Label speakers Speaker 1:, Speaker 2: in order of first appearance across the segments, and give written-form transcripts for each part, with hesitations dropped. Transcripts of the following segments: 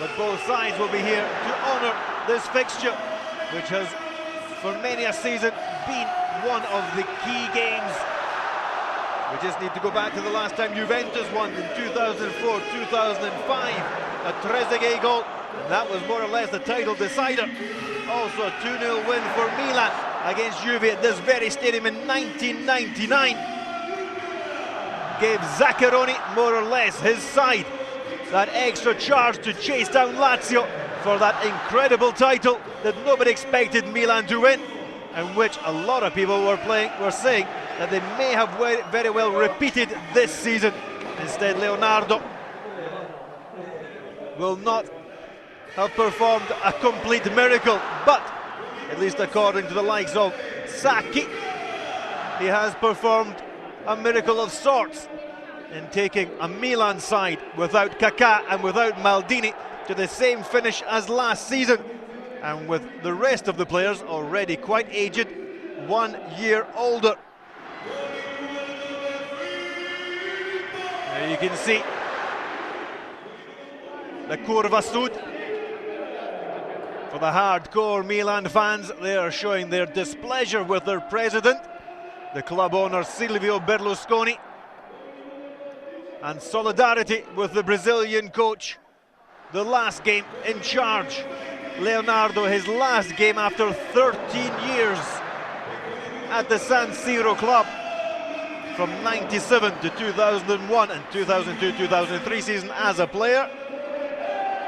Speaker 1: But both sides will be here to honour this fixture, which has, for many a season, been one of the key games. We just need to go back to the last time Juventus won in 2004-2005, a Trezeguet goal, and that was more or less the title decider. Also a 2-0 win for Milan against Juve at this very stadium in 1999. Gave Zaccheroni more or less his side that extra charge to chase down Lazio for that incredible title that nobody expected Milan to win, and which a lot of people were saying that they may have very well repeated this season. Instead, Leonardo will not have performed a complete miracle, but at least according to the likes of Sacchi, he has performed a miracle of sorts in taking a Milan side without Kaká and without Maldini to the same finish as last season, and with the rest of the players already quite aged, 1 year older. There you can see the Curva Sud. For the hardcore Milan fans, they are showing their displeasure with their president, the club owner Silvio Berlusconi, and solidarity with the Brazilian coach. The last game in charge, Leonardo, his last game after 13 years at the San Siro club, from 97 to 2001 and 2002-2003 season as a player.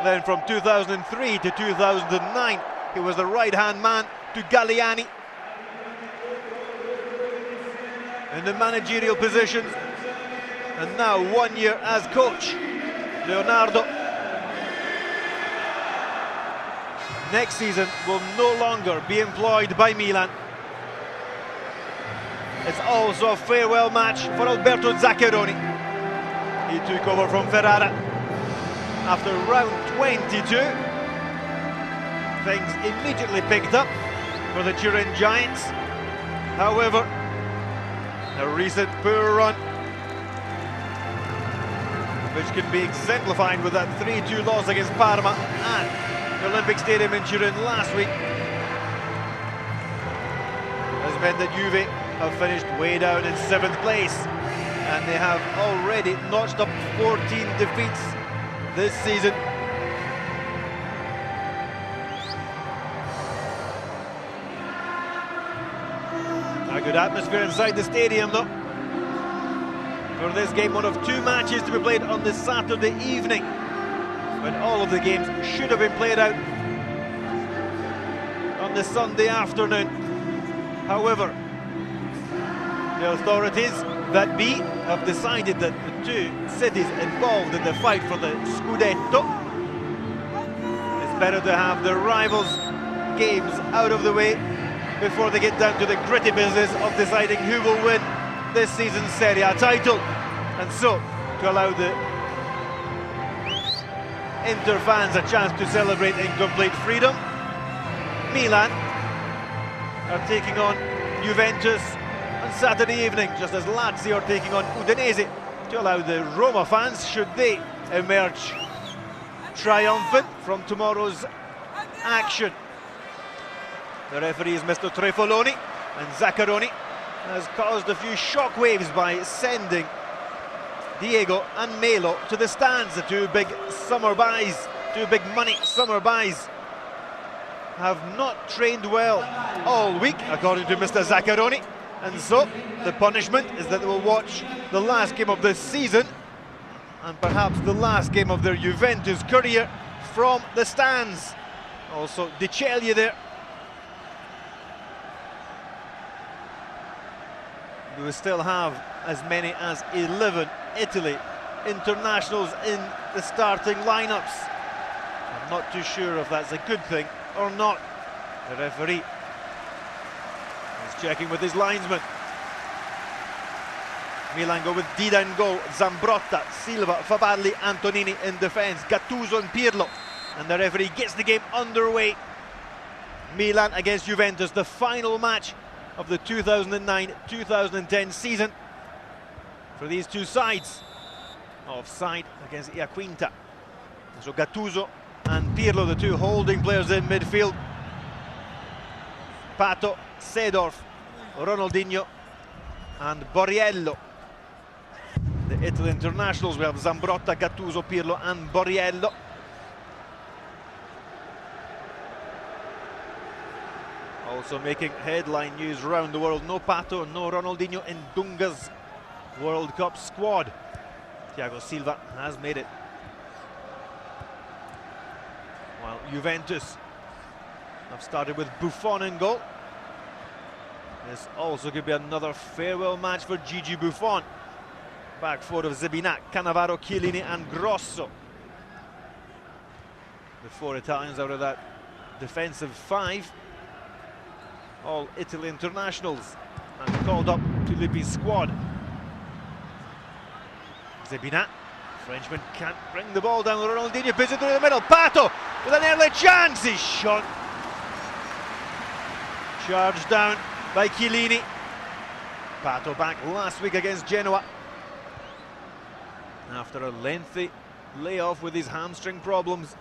Speaker 1: Then from 2003 to 2009, he was the right-hand man to Galliani in the managerial positions, and now 1 year as coach. Leonardo next season will no longer be employed by Milan. It's also a farewell match for Alberto Zaccheroni. He took over from Ferrara after round 22. Things immediately picked up for the Turin Giants. However, a recent poor run, which can be exemplified with that 3-2 loss against Parma at the Olympic Stadium in Turin last week, has meant that Juve have finished way down in 7th place, and they have already notched up 14 defeats this season. A good atmosphere inside the stadium though for this game, one of 2 matches to be played on this Saturday evening, when all of the games should have been played out on the Sunday afternoon. However, the authorities that be have decided that the 2 cities involved in the fight for the Scudetto, it's better to have the rivals' games out of the way before they get down to the gritty business of deciding who will win this season's Serie A title. And so, to allow the Inter fans a chance to celebrate in complete freedom, Milan are taking on Juventus on Saturday evening, just as Lazio are taking on Udinese, to allow the Roma fans, should they emerge triumphant from tomorrow's action. The referee is Mr. Trefoloni, and Zaccheroni has caused a few shockwaves by sending Diego and Melo to the stands. The 2 big summer buys, 2 big money summer buys, have not trained well all week, according to Mr. Zaccheroni, and so the punishment is that they will watch the last game of this season, and perhaps the last game of their Juventus career, from the stands. Also De Celia there. We will still have as many as 11 Italy internationals in the starting lineups. I'm not too sure if that's a good thing or not. The referee is checking with his linesman. Milan go with Dida in goal, Zambrotta, Silva, Faballi, Antonini in defence, Gattuso and Pirlo, and the referee gets the game underway. Milan against Juventus, the final match of the 2009-2010 season for these 2 sides. Offside against Iaquinta. So Gattuso and Pirlo, the two holding players in midfield. Pato, Seedorf, Ronaldinho and Borriello. The Italy internationals, we have Zambrotta, Gattuso, Pirlo and Borriello. Also making headline news around the world, no Pato, no Ronaldinho in Dunga's World Cup squad. Thiago Silva has made it. While Juventus have started with Buffon in goal. This also could be another farewell match for Gigi Buffon. Back four of Zebina, Cannavaro, Chiellini and Grosso. The four Italians out of that defensive five. All Italy internationals and called up to Lippi's squad. Zebina, Frenchman can't bring the ball down. Ronaldinho pins it through the middle. Pato with an early chance. He's shot. Charged down by Chiellini. Pato back last week against Genoa after a lengthy layoff with his hamstring problems.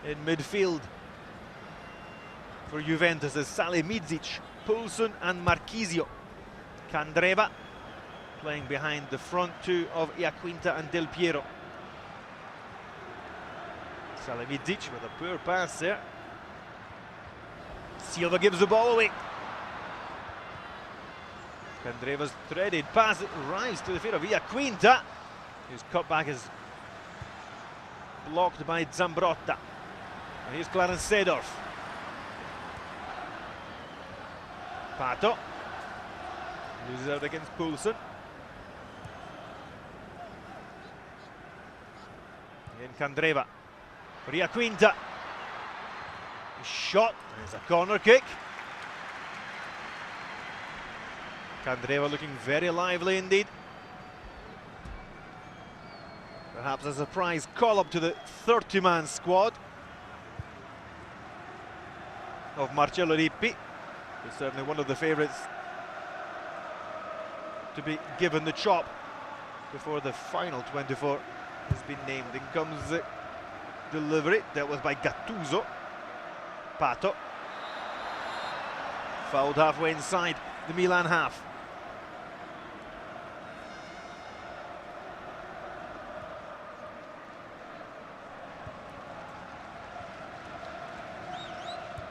Speaker 1: In midfield for Juventus is Salihamidzic, Poulsen and Marchisio. Candreva playing behind the front two of Iaquinta and Del Piero. Salihamidzic with a poor pass there. Silva gives the ball away. Candreva's threaded pass, it arrives to the feet of Iaquinta, whose cutback is blocked by Zambrotta. And here's Clarence Seedorf. Pato loses out against Poulsen. Again Candreva for Iaquinta. Shot, there's a corner kick. Candreva looking very lively indeed. Perhaps a surprise call-up to the 30-man squad of Marcello Lippi. He's certainly one of the favourites to be given the chop before the final 24 has been named. In comes the delivery, dealt with by Gattuso. Pato. Fouled halfway inside the Milan half.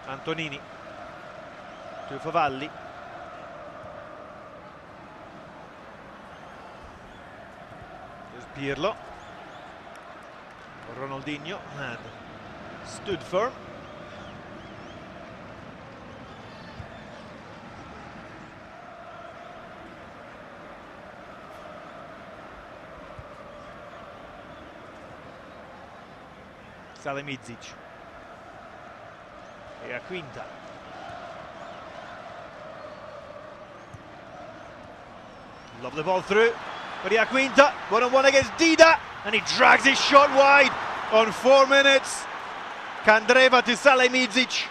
Speaker 1: Antonini to Favalli. There's Pirlo. Ronaldinho had stood firm. Salihamidzic. Iaquinta. Lovely ball through for Iaquinta. 1-on-1 against Dida, and he drags his shot wide on 4 minutes. Candreva to Salihamidzic.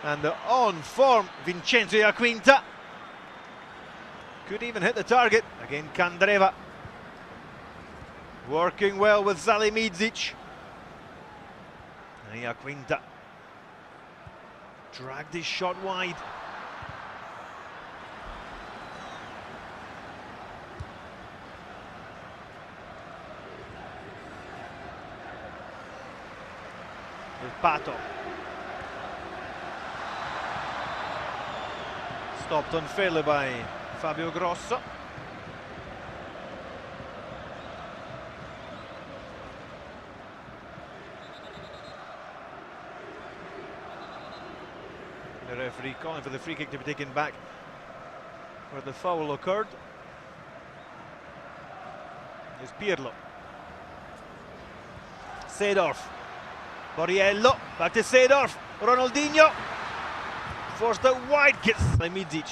Speaker 1: And the on-form Vincenzo Iaquinta could even hit the target. Again Candreva working well with Salihamidzic. And Iaquinta dragged his shot wide. With Pato. Stopped unfairly by Fabio Grosso. The referee calling for the free kick to be taken back where the foul occurred. Is Pirlo. Seedorf. Borriello. Back to Seedorf. Ronaldinho. Forced out wide. Gets Salihamidzic.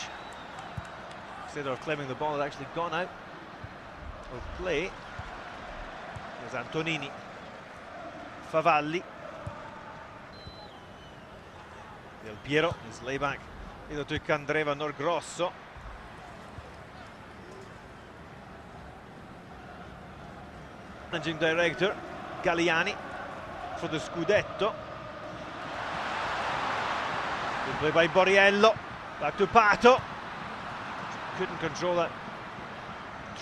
Speaker 1: Seedorf claiming the ball had actually gone out of play. There's Antonini. Favalli. Del Piero, his layback either to Candreva nor Grosso. Managing director Galliani for the Scudetto. Good play by Borriello. Back to Pato. Couldn't control that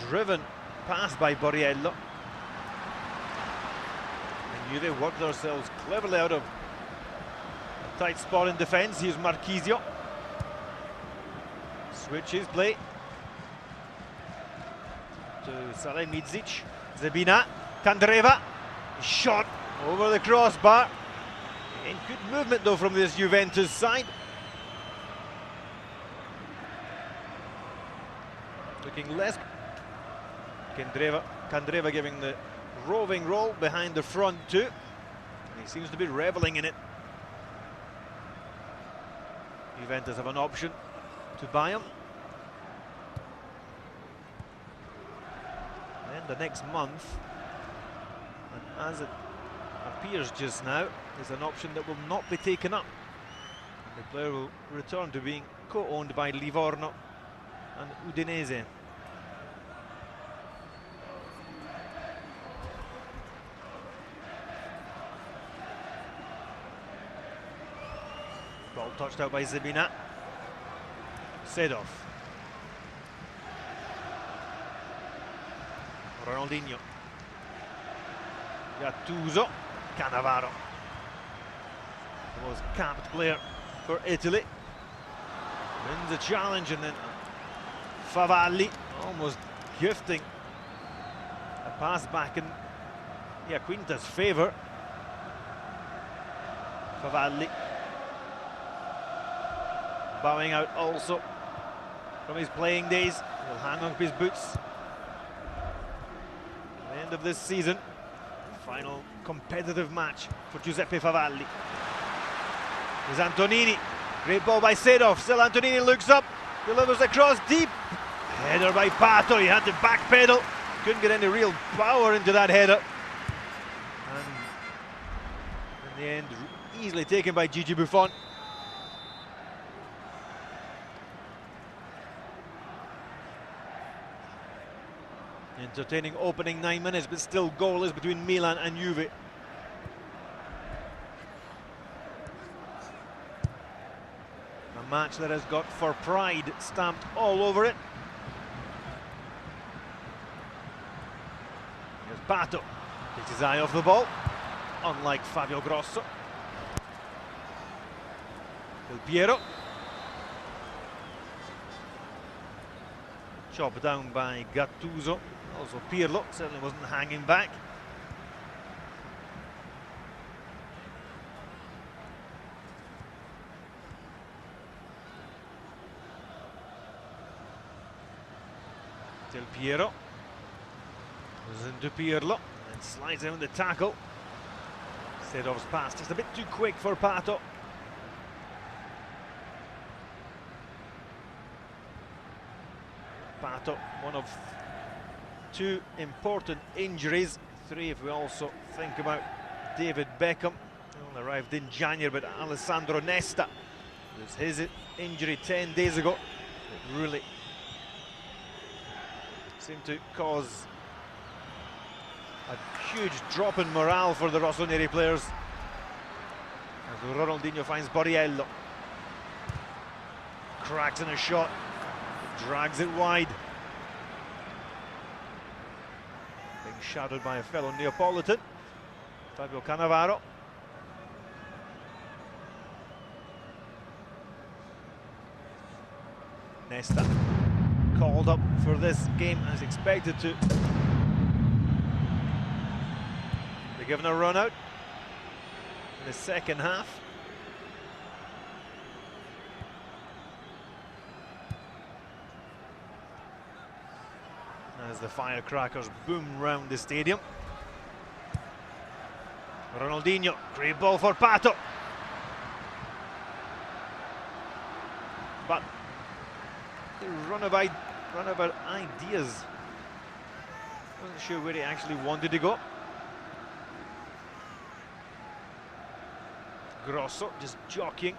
Speaker 1: driven pass by Borriello. And Juve worked themselves cleverly out of a tight spot in defence. Here's Marchisio. Switches play to Salemidzic. Zebina, Candreva, shot over the crossbar. And good movement though from this Juventus side. Looking less. Candreva giving the roving roll behind the front two. And he seems to be reveling in it. Juventus have an option to buy him. Then the next month, and as it appears just now, is an option that will not be taken up. And the player will return to being co-owned by Livorno and Udinese. Ball touched out by Zebina. Sedov. Ronaldinho. Gattuso. Cannavaro. The most capped player for Italy. Wins the challenge, and then Favalli almost gifting a pass back in Quinta's favour. Favalli bowing out also from his playing days. He'll hang on his boots. At the end of this season, final competitive match for Giuseppe Favalli. There's Antonini. Great ball by Sedov. Still Antonini looks up, delivers the cross deep. Header by Pato. He had to backpedal. Couldn't get any real power into that header. And in the end, easily taken by Gigi Buffon. Entertaining opening 9 minutes, but still goalless between Milan and Juve. A match that has got "for pride" stamped all over it. Here's Pato. Takes his eye off the ball, unlike Fabio Grosso. Del Piero. Chopped down by Gattuso. Also Pirlo certainly wasn't hanging back. Del Piero goes into Pirlo and slides down the tackle. Sedov's pass just a bit too quick for Pato. Pato, one of two important injuries, three if we also think about David Beckham, who only arrived in January, but Alessandro Nesta, it was his injury 10 days ago. It really seemed to cause a huge drop in morale for the Rossoneri players. As Ronaldinho finds Borriello. Cracks in a shot, drags it wide. Being shadowed by a fellow Neapolitan, Fabio Cannavaro. Nesta called up for this game as expected to be given a run out in the second half. As the firecrackers boom round the stadium. Ronaldinho, great ball for Pato. But the runabout ideas. Wasn't sure where he actually wanted to go. Grosso just jockeying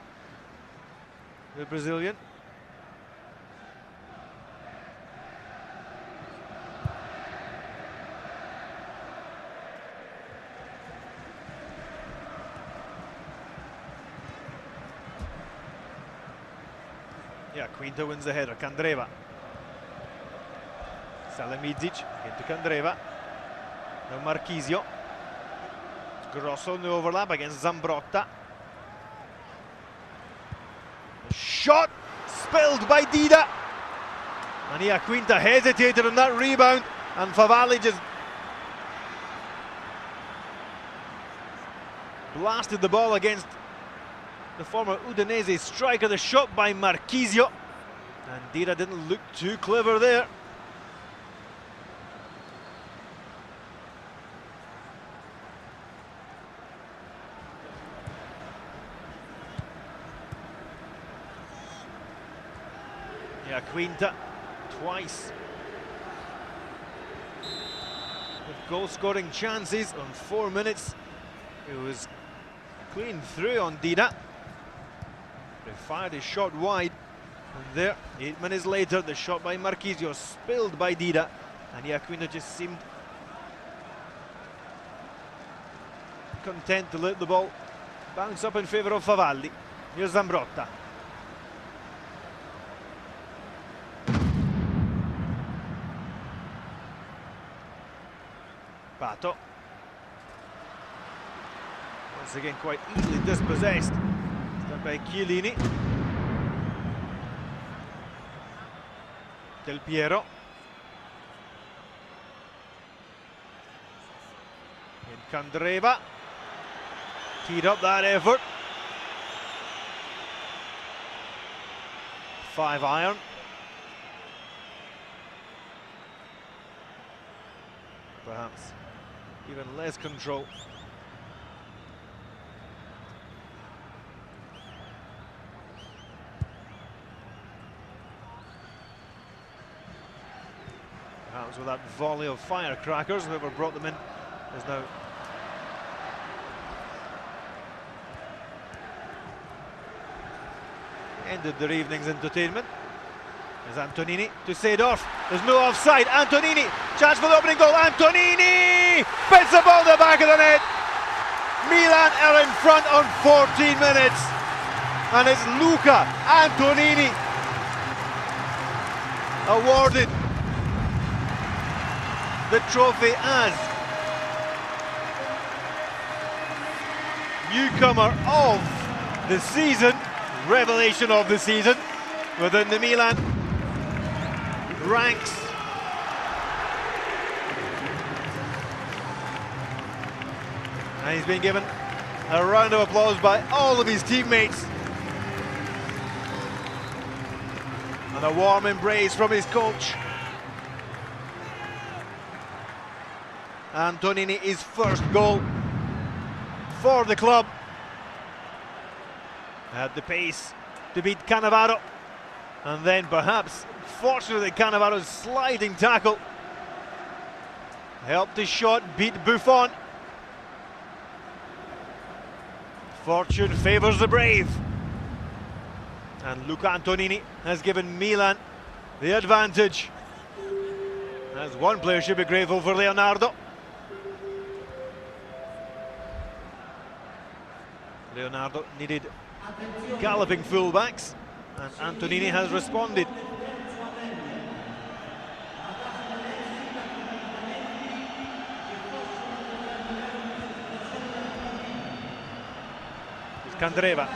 Speaker 1: the Brazilian. Yeah, Quinta wins the header. Candreva. Salamidzic into Candreva. Now Marchisio. Grosso in the overlap against Zambrotta. Shot spilled by Dida. And yeah, Quinta hesitated on that rebound, and Favalli just blasted the ball against the former Udinese striker. The shot by Marchisio, and Dida didn't look too clever there. Yeah, Quinta twice with goal-scoring chances on 4 minutes. It was clean through on Dida. He fired his shot wide, and there, 8 minutes later, the shot by Marchisio spilled by Dida, and yeah, Quinta just seemed content to let the ball bounce up in favour of Favalli. Here's Zambrotta. Pato. Once again quite easily dispossessed. Done by Chiellini. Del Piero. In Candreva. Teed up that effort. 5-iron. Perhaps even less control. Perhaps with that volley of firecrackers, whoever brought them in is now ended their evening's entertainment. There's Antonini to Seedorf. There's no offside. Antonini, chance for the opening goal. Antonini bends the ball in the back of the net. Milan are in front on 14 minutes, and it's Luca Antonini awarded the trophy as newcomer of the season, revelation of the season within the Milan ranks. And he's been given a round of applause by all of his teammates, and a warm embrace from his coach. Antonini, his first goal for the club, had the pace to beat Cannavaro, and then perhaps, fortunately, Cannavaro's sliding tackle helped his shot beat Buffon. Fortune favours the brave, and Luca Antonini has given Milan the advantage, as one player should be grateful for Leonardo. Leonardo needed galloping fullbacks, and Antonini has responded. It's Candreva.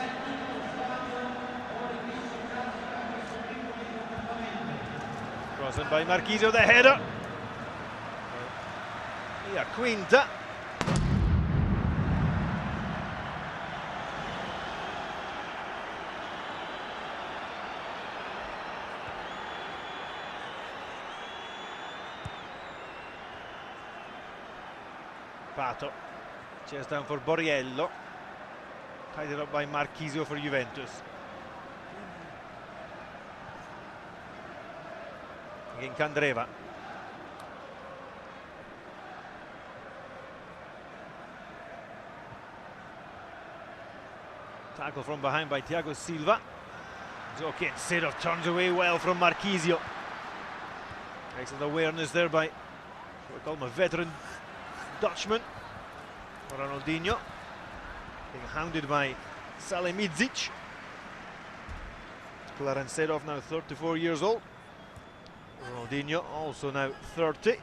Speaker 1: Crossing by Marchisio, the header. Yeah, Quinta. Pato, chest down for Borriello, tied up by Marchisio for Juventus. Again Candreva. Tackle from behind by Thiago Silva. Okay, Seedorf turns away well from Marchisio. Excellent awareness there by, we call him a veteran Dutchman, Ronaldinho, being hounded by Salimidzic. Clarence Seedorf, now 34 years old. Ronaldinho, also now 30.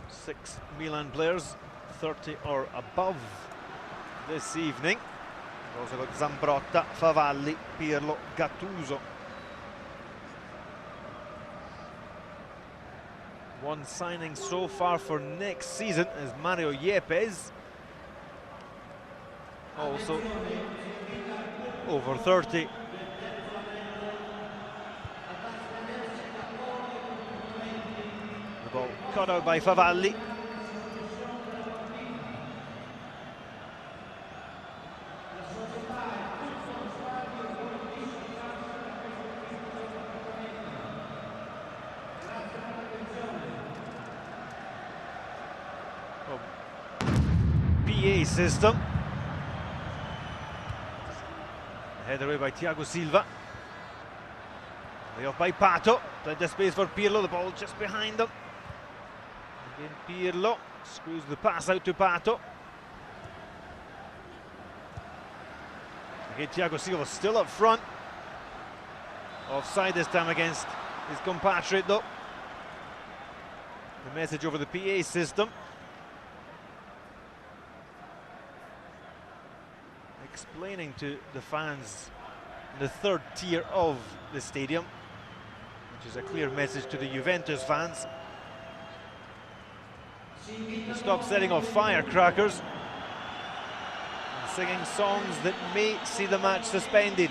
Speaker 1: Six Milan players, 30 or above this evening. We've also got Zambrotta, Favalli, Pirlo, Gattuso. One signing so far for next season is Mario Yepes, also over 30. The ball cut out by Favalli. PA system. Headed away by Thiago Silva. Lay off by Pato. Plenty of space for Pirlo. The ball just behind them. Again, Pirlo screws the pass out to Pato. Again, Thiago Silva still up front. Offside this time against his compatriot, though. The message over the PA system. Explaining to the fans in the third tier of the stadium, which is a clear message to the Juventus fans, to stop setting off firecrackers and singing songs that may see the match suspended.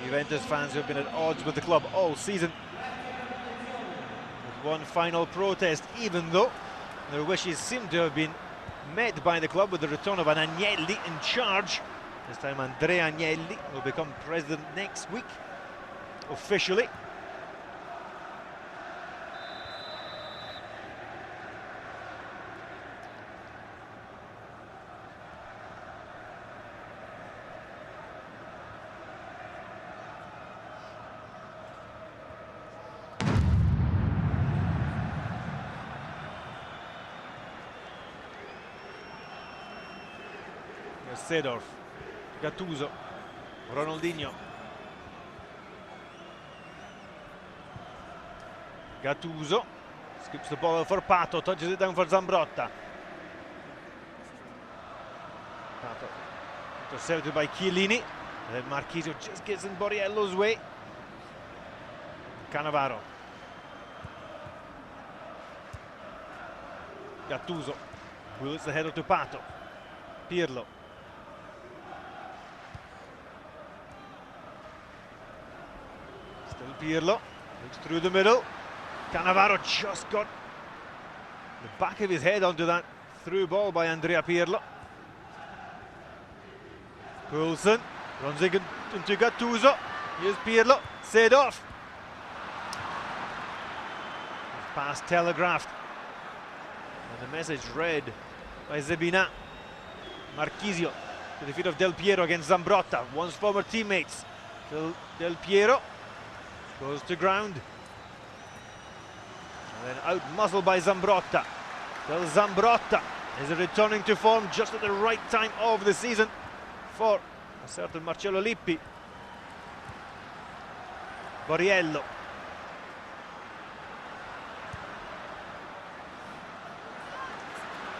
Speaker 1: Juventus fans who have been at odds with the club all season, with one final protest, even though their wishes seem to have been met by the club with the return of an Agnelli in charge. This time Andrea Agnelli will become president next week, officially. Seedorf, Gattuso, Ronaldinho, Gattuso skips the ball for Pato, touches it down for Zambrotta. Pato intercepted by Chiellini, and then Marchisio just gets in Borriello's way. Cannavaro, Gattuso wheels the header to Pato. Pirlo, still Pirlo, looks through the middle. Cannavaro just got the back of his head onto that through ball by Andrea Pirlo. Poulsen runs into Gattuso. Here's Pirlo, Seedorf. Pass telegraphed, and the message read by Zebina. Marchisio to the feet of Del Piero against Zambrotta, once former teammates. Del Piero goes to ground, and then out muscled by Zambrotta. Del Zambrotta is returning to form just at the right time of the season for a certain Marcello Lippi. Borriello.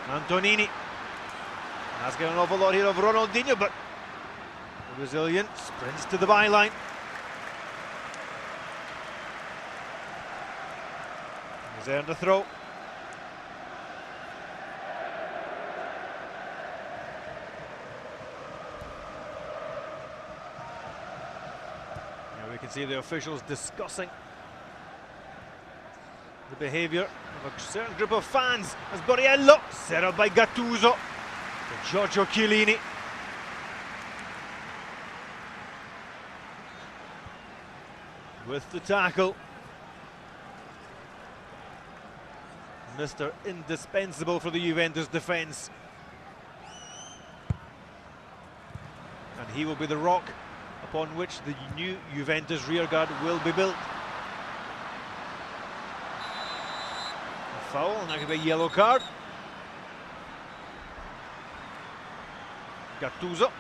Speaker 1: Antonini. Asking an awful lot here of Ronaldinho, but the Brazilian sprints to the byline. He's earned a throw. Now we can see the officials discussing the behaviour of a certain group of fans as Borriello, set up by Gattuso. Giorgio Chiellini. With the tackle. Mr. Indispensable for the Juventus defence. And he will be the rock upon which the new Juventus rearguard will be built. A foul, and that could be a yellow card. Gattuso.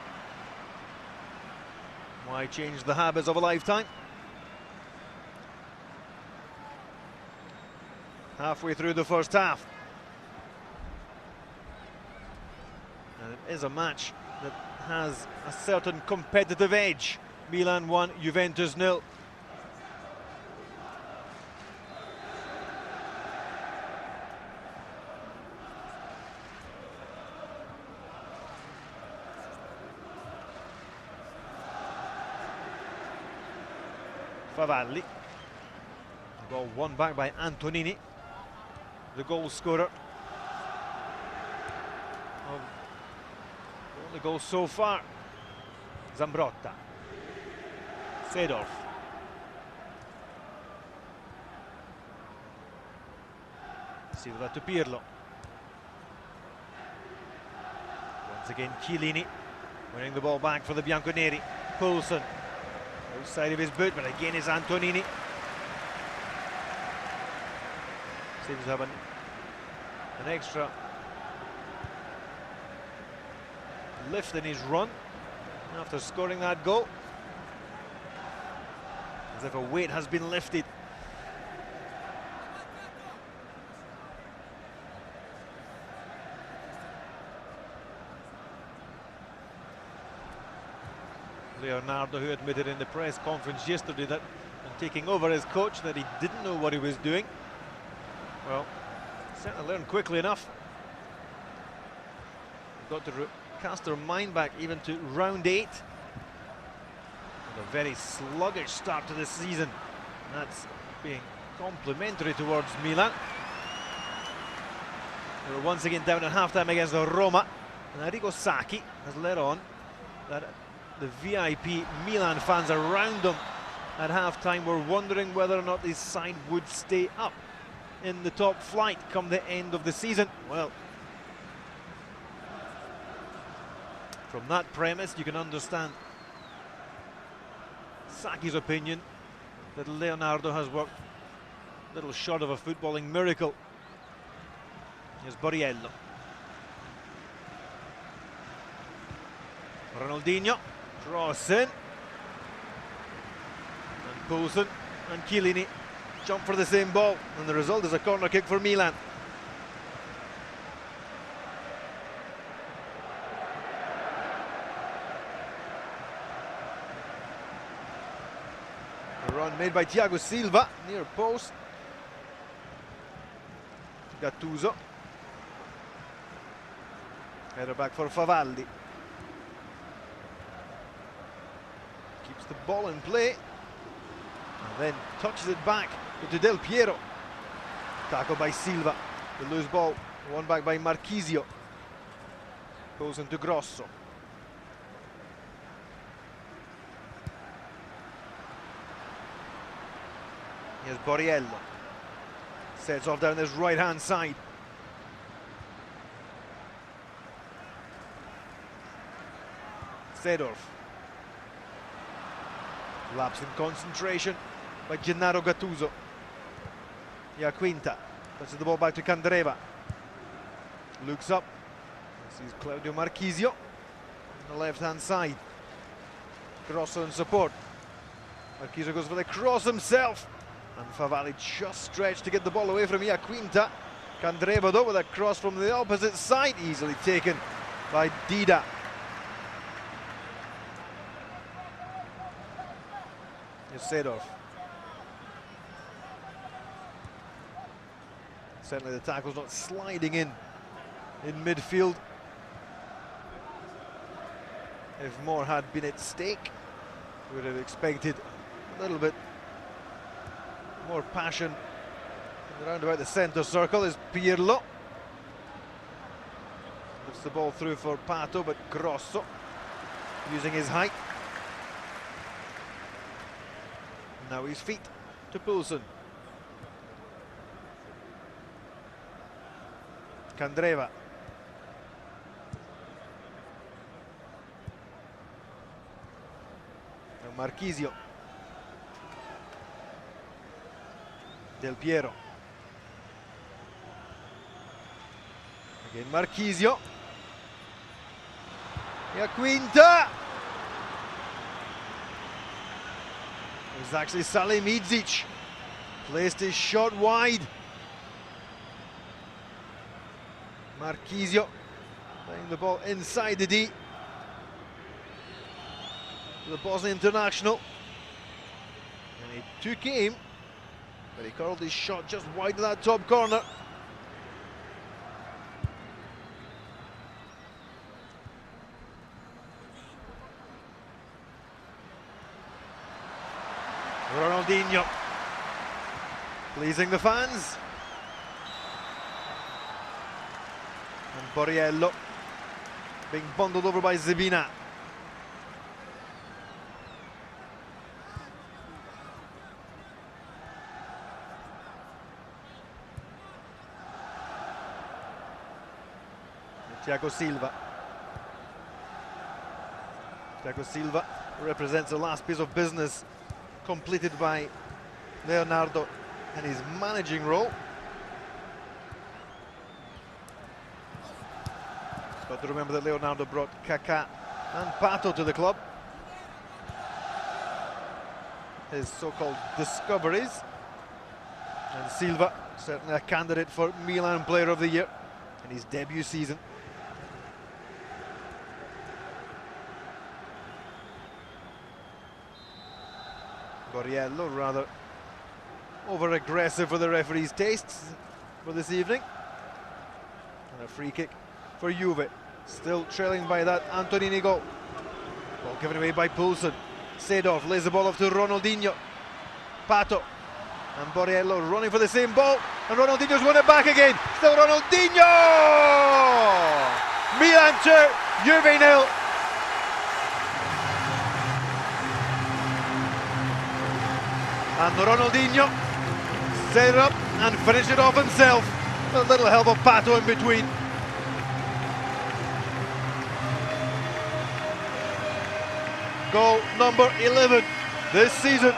Speaker 1: Why change the habits of a lifetime? Halfway through the first half. And it is a match that has a certain competitive edge. Milan 1, Juventus 0. Favalli. The ball won back by Antonini, the goal scorer of the only goal so far. Zambrotta. Seedorf. Silva to Pirlo. Once again Chiellini winning the ball back for the Bianconeri. Poulsen. Outside of his boot, but again is Antonini. Seems to have an extra lift in his run after scoring that goal. As if a weight has been lifted. Leonardo, who admitted in the press conference yesterday that when taking over as coach that he didn't know what he was doing. Well, certainly learned quickly enough. We've got to cast our mind back even to round 8. And a very sluggish start to the season. That's being complimentary towards Milan. They were once again down at half-time against Roma. And Arrigo Sacchi has led on that the VIP Milan fans around them at half-time were wondering whether or not this side would stay up in the top flight come the end of the season. Well, from that premise you can understand Sacchi's opinion that Leonardo has worked a little short of a footballing miracle. Here's Borriello. Ronaldinho. Cross in, and Poulsen and Chiellini jump for the same ball, and the result is a corner kick for Milan. The run made by Thiago Silva, near post. Gattuso. Header back for Favalli. Keeps the ball in play and then touches it back to Del Piero. Tackled by Silva. The loose ball won back by Marchisio. Goes into Grosso. Here's Borriello. Sets off down this right hand side. Seedorf. Lapse in concentration by Gennaro Gattuso. Iaquinta touches the ball back to Candreva. Looks up. Sees Claudio Marchisio on the left hand side. Grosso in support. Marchisio goes for the cross himself. And Favalli just stretched to get the ball away from Iaquinta. Candreva though with a cross from the opposite side. Easily taken by Dida. Seedorf. Certainly the tackle's not sliding in midfield. If more had been at stake, we would have expected a little bit more passion. Around about the centre circle is Pirlo. Lifts the ball through for Pato, but Grosso using his height. Now his feet to Poulsen. Candreva. Now Marchisio. Del Piero. Again Marchisio. Quinta. It was actually Salimidzic. Placed his shot wide. Marquisio playing the ball inside the D. The Bosnian international. And he took aim, but he curled his shot just wide of that top corner. Ronaldinho, pleasing the fans. And Borriello being bundled over by Zibina. Thiago Silva. Thiago Silva represents the last piece of business completed by Leonardo in his managing role. Got to remember that Leonardo brought Kaká and Pato to the club. His so-called discoveries. And Silva, certainly a candidate for Milan Player of the Year in his debut season. Borriello rather over-aggressive for the referee's tastes for this evening. And a free kick for Juve, still trailing by that Antonini goal. Ball given away by Poulsen. Seedorf lays the ball off to Ronaldinho. Pato and Borriello running for the same ball, and Ronaldinho's won it back again. Still Ronaldinho! Milan 2, Juve 0. And Ronaldinho set it up and finished it off himself. A little help of Pato in between. Goal number 11 this season.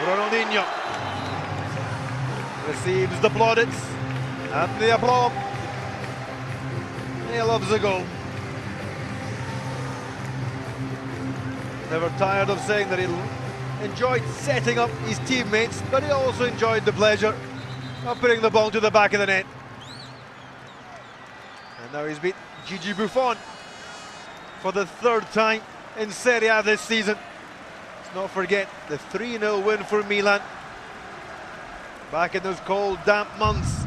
Speaker 1: Ronaldinho receives the plaudits and the applause. He loves the goal. Never tired of saying that he enjoyed setting up his teammates, but he also enjoyed the pleasure of putting the ball to the back of the net. And now he's beat Gigi Buffon for the third time in Serie A this season. Let's not forget the 3-0 win for Milan back in those cold, damp months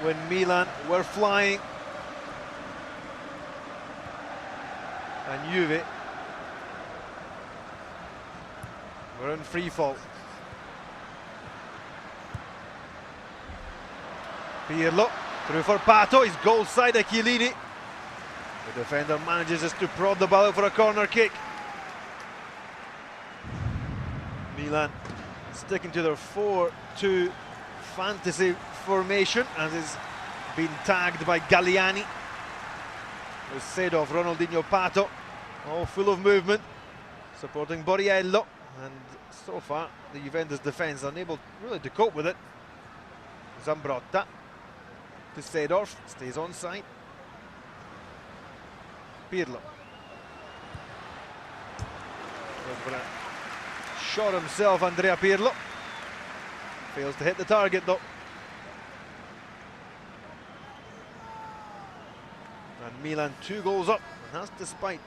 Speaker 1: when Milan were flying and Juve were in free fall. Pirlo through for Pato, his goal side of Chiellini. The defender manages just to prod the ball out for a corner kick. Milan sticking to their 4-2 fantasy formation, as is been tagged by Galliani. With Seedorf, Ronaldinho, Pato, all full of movement, supporting Borriello, and so far the Juventus defence unable really to cope with it. Zambrotta to Seedorf, stays on side. Pirlo. Shot himself, Andrea Pirlo. Fails to hit the target though. And Milan 2 goals up, and that's despite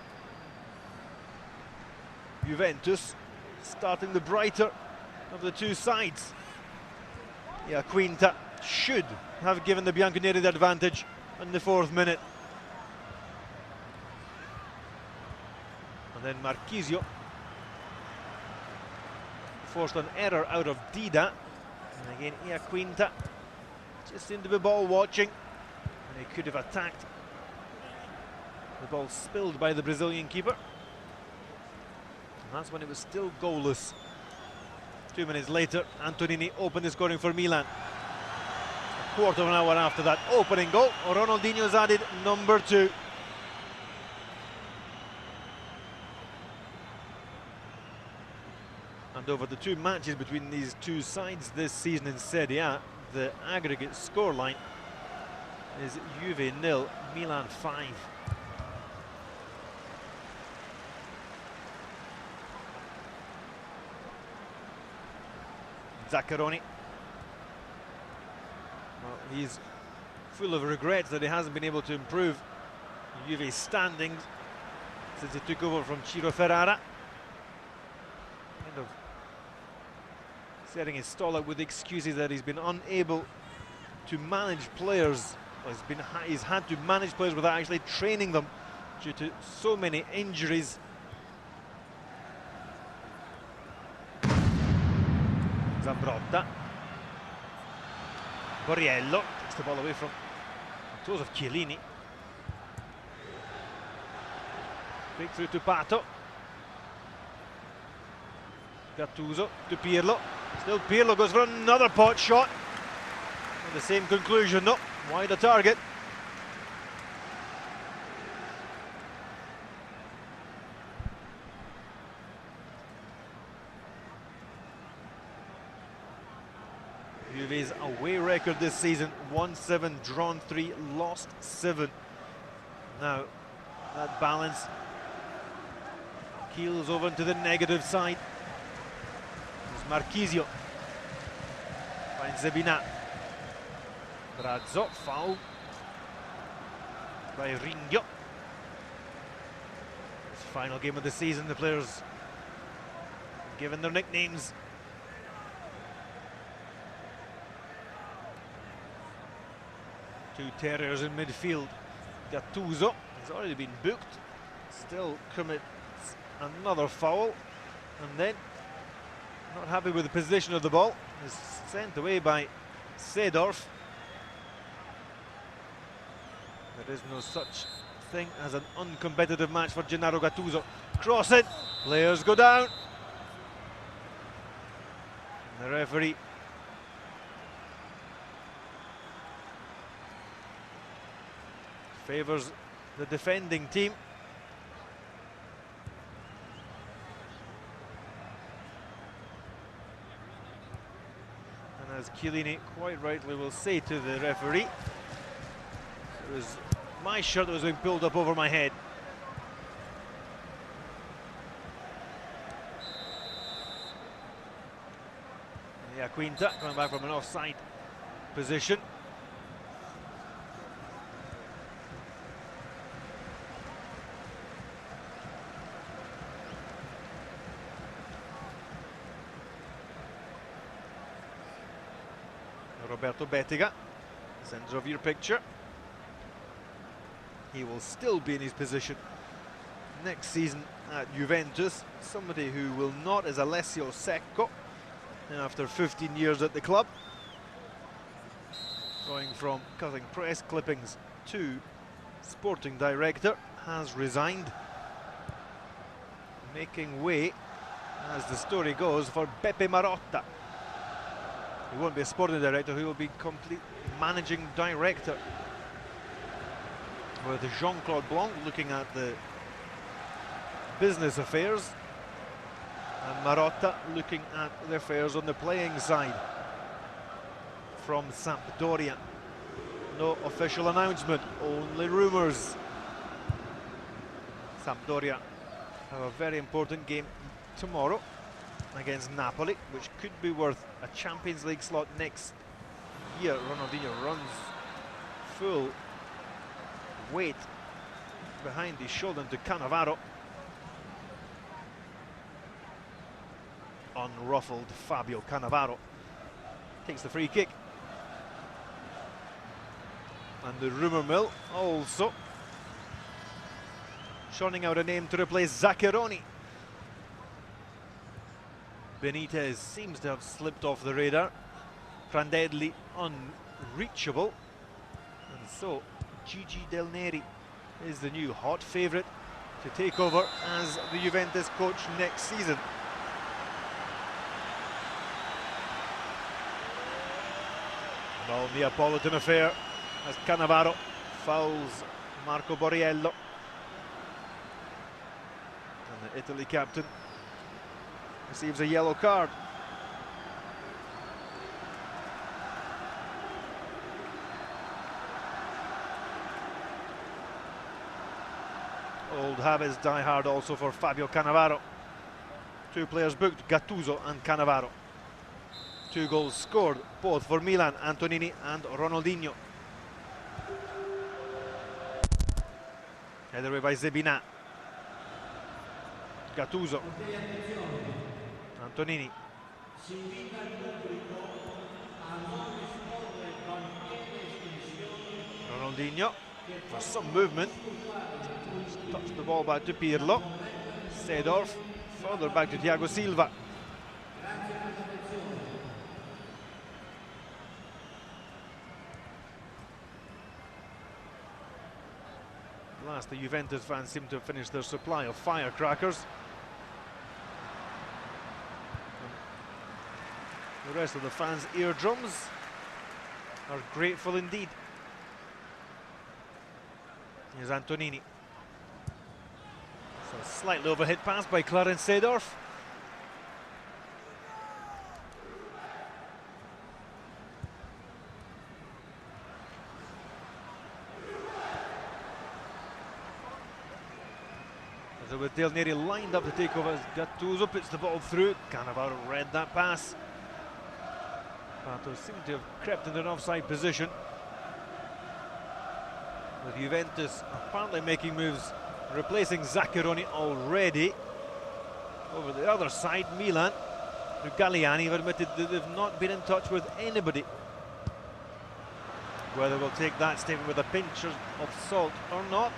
Speaker 1: Juventus starting the brighter of the two sides. Quinta should have given the Bianconeri the advantage in the 4th minute. And then Marquisio forced an error out of Dida. And again, Quinta just seemed to be ball watching, and he could have attacked. The ball spilled by the Brazilian keeper. And that's when it was still goalless. 2 minutes later, Antonini opened the scoring for Milan. A quarter of an hour after that opening goal, Ronaldinho's added number 2. And over the two matches between these two sides this season in Serie A, the aggregate scoreline is Juve 0, Milan 5. Zaccheroni. Well, he's full of regrets that he hasn't been able to improve Juve's standings since he took over from Ciro Ferrara. Kind of setting his stall up with excuses that he's been unable to manage players. He's had to manage players without actually training them due to so many injuries. Zambrotta. Borriello takes the ball away from the toes of Chiellini. Break through to Pato. Gattuso to Pirlo. Still Pirlo goes for another pot shot. And the same conclusion, no, wide a target. Juve's away record this season, 1-7, drawn 3, lost 7. Now, that balance keels over to the negative side. There's Marchisio. Finds Zebina. Brazzo, foul by Ringio. It's the final game of the season, the players given their nicknames. Two terriers in midfield. Gattuso has already been booked. Still commits another foul. And then, not happy with the position of the ball, is sent away by Seedorf. There is no such thing as an uncompetitive match for Gennaro Gattuso. Cross it, players go down. And the referee favours the defending team. And as Chiellini quite rightly will say to the referee, it was my shirt that was being pulled up over my head. Yeah, Quinta coming back from an offside position. Roberto Bettiga, centre of your picture. He will still be in his position next season at Juventus. Somebody who will not is Alessio Secco, after 15 years at the club. Going from cutting press clippings to sporting director, has resigned. Making way, as the story goes, for Beppe Marotta. He won't be a sporting director, he will be complete managing director. With Jean-Claude Blanc looking at the business affairs, and Marotta looking at the affairs on the playing side. From Sampdoria, no official announcement, only rumours. Sampdoria have a very important game tomorrow against Napoli, which could be worth a Champions League slot next year. Ronaldinho runs full weight behind his shoulder to Cannavaro. Unruffled Fabio Cannavaro takes the free kick. And the rumour mill also churning out a name to replace Zaccheroni. Benitez seems to have slipped off the radar. Prandelli unreachable. And so Gigi Del Neri is the new hot favourite to take over as the Juventus coach next season. And all Neapolitan affair as Cannavaro fouls Marco Borriello. And the Italy captain receives a yellow card. Old habits die hard also for Fabio Cannavaro. 2 players booked, Gattuso and Cannavaro. 2 goals scored, both for Milan, Antonini and Ronaldinho. Headed away by Zebina. Gattuso. Antonini. Ronaldinho for some movement. Touched the ball back to Pirlo. Seedorf further back to Thiago Silva. At last, the Juventus fans seem to have finished their supply of firecrackers. And the rest of the fans' eardrums are grateful indeed. Here's Antonini. So a slightly overhit pass by Clarence Seedorf. So with Del Neri lined up to take over, Gattuso puts the ball through. Cannavaro read that pass. Pato seemed to have crept into an offside position. With Juventus apparently making moves, replacing Zaccheroni already. Over the other side, Milan, who Galliani have admitted that they've not been in touch with anybody. Whether we'll take that statement with a pinch of salt or not,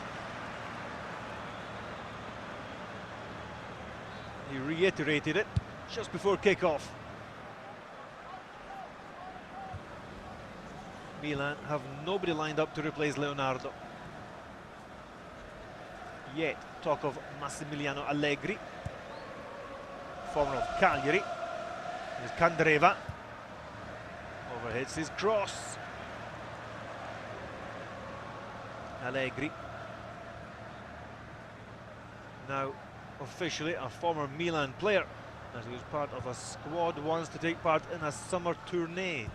Speaker 1: he reiterated it just before kick-off. Milan have nobody lined up to replace Leonardo. Yet talk of Massimiliano Allegri, former of Cagliari. Here's Candreva. Overhits his cross. Allegri. Now officially a former Milan player, as he was part of a squad once to take part in a summer tournée.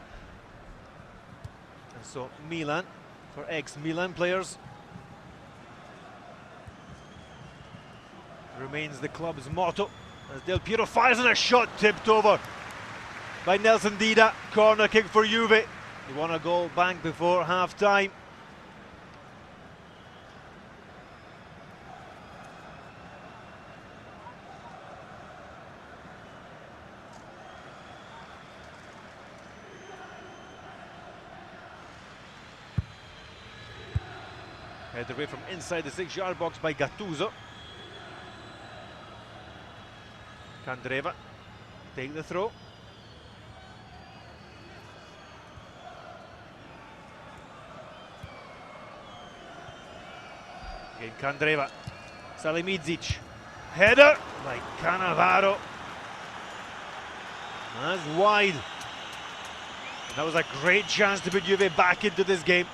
Speaker 1: And so Milan, for ex-Milan players, remains the club's motto, as Del Piero fires in a shot tipped over by Nelson Dida. Corner kick for Juve. He won a goal back before half-time. Headed away from inside the 6-yard box by Gattuso. Candreva take the throw. Again Candreva. Salimidzic. Header by Cannavaro. That's wide. And that was a great chance to put Juve back into this game.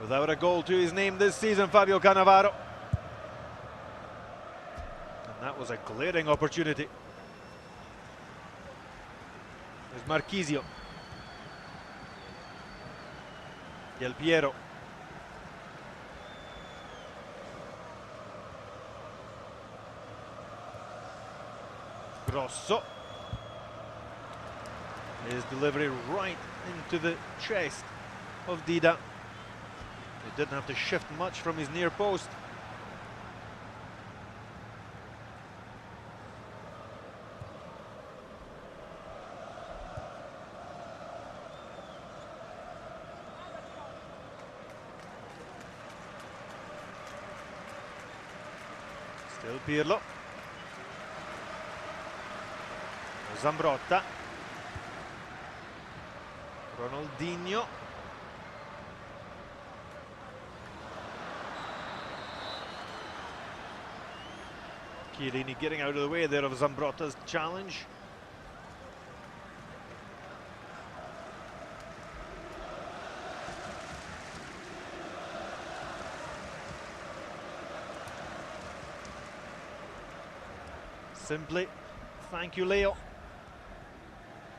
Speaker 1: Without a goal to his name this season, Fabio Cannavaro. And that was a glaring opportunity. There's Marchisio. Del Piero. Grosso. His delivery right into the chest of Dida. He didn't have to shift much from his near post. Still Pirlo. Zambrotta. Ronaldinho. Chiellini getting out of the way there of Zambrotta's challenge. Simply, thank you, Leo.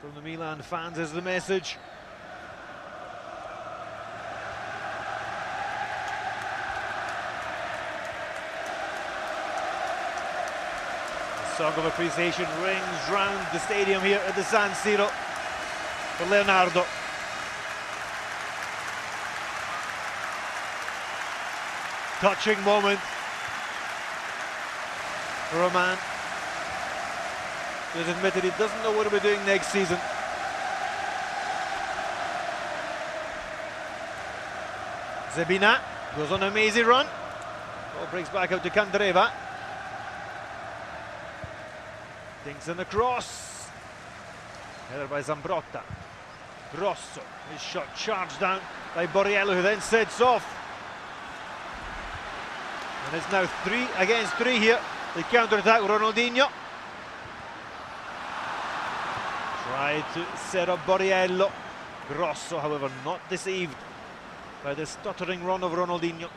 Speaker 1: From the Milan fans is the message. The song of appreciation rings round the stadium here at the San Siro for Leonardo. Touching moment for a man who has admitted he doesn't know what he'll be doing next season. Zebina goes on a mazy run. Ball breaks back out to Candreva. Dinks in the cross. Header by Zambrotta. Grosso. His shot charged down by Borriello, who then sets off. And it's now 3 against 3 here. The counter-attack, Ronaldinho. Tried to set up Borriello. Grosso, however, not deceived by the stuttering run of Ronaldinho.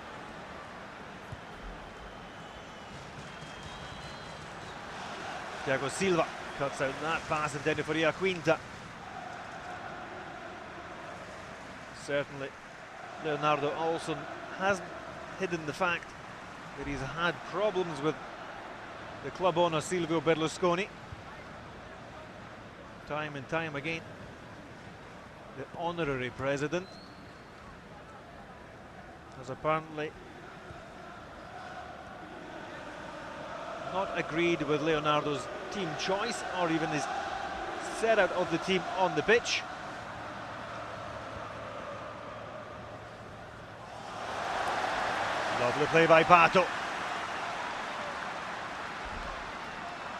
Speaker 1: Thiago Silva cuts out that pass intended for Iaquinta. Certainly, Leonardo Olsson hasn't hidden the fact that he's had problems with the club owner Silvio Berlusconi. Time and time again, the honorary president has apparently not agreed with Leonardo's team choice or even his setup of the team on the pitch. Lovely play by Pato.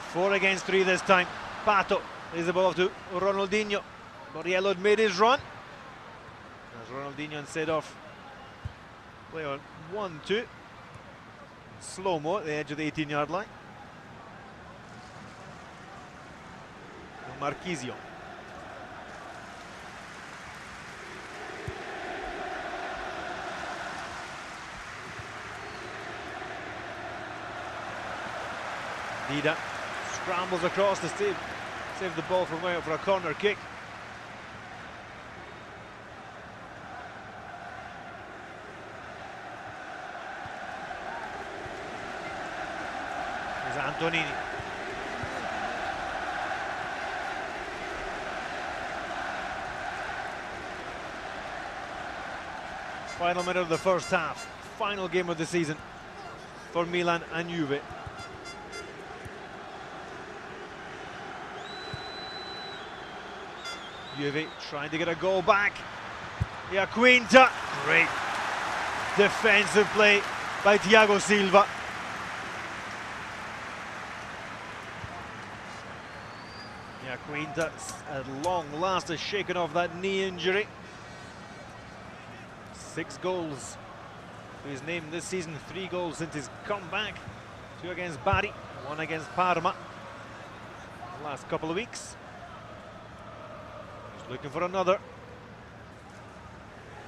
Speaker 1: 4 against 3 this time. Pato is the ball to Ronaldinho. Borriello had made his run. As Ronaldinho instead of play on 1-2. Slow-mo at the edge of the 18-yard line. Marchisio. Dida scrambles across to save the ball from way out for a corner kick. There's Antonini. Final minute of the first half. Final game of the season for Milan and Juve. Juve trying to get a goal back. Iaquinta. Great defensive play by Thiago Silva. Iaquinta at long last has shaken off that knee injury. 6 goals to his name this season, 3 goals since his comeback. 2 against Bari, 1 against Parma the last couple of weeks. He's looking for another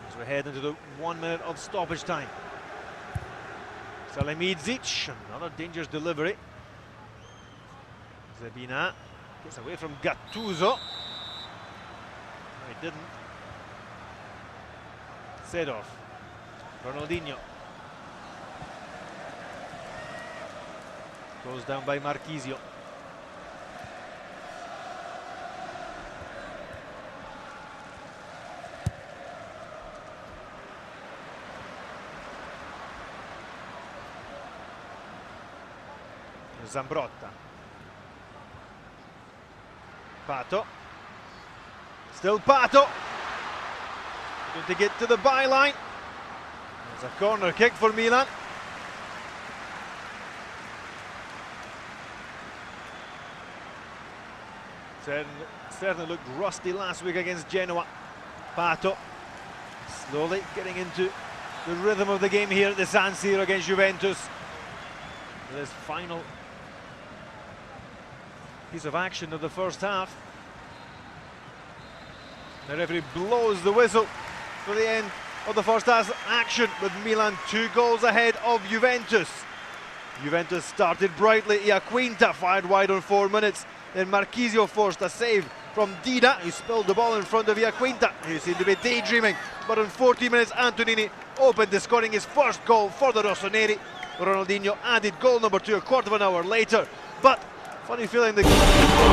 Speaker 1: as we head into the 1 minute of stoppage time. Salimidzic, another dangerous delivery. Zebina gets away from Gattuso. No, he didn't. Set off. Ronaldinho goes down by Marchisio. Zambrotta. Pato. Still Pato. Going to get to the byline. There's a corner kick for Milan. Certainly looked rusty last week against Genoa. Pato slowly getting into the rhythm of the game here at the San Siro against Juventus. With his final piece of action of the first half. The referee blows the whistle for the end of the first half action, with Milan 2 goals ahead of Juventus. Juventus started brightly. Iaquinta fired wide on 4 minutes. Then Marchisio forced a save from Dida, who spilled the ball in front of Iaquinta, who seemed to be daydreaming. But in 40 minutes, Antonini opened to scoring his first goal for the Rossoneri. Ronaldinho added goal number 2 a quarter of an hour later. But funny feeling the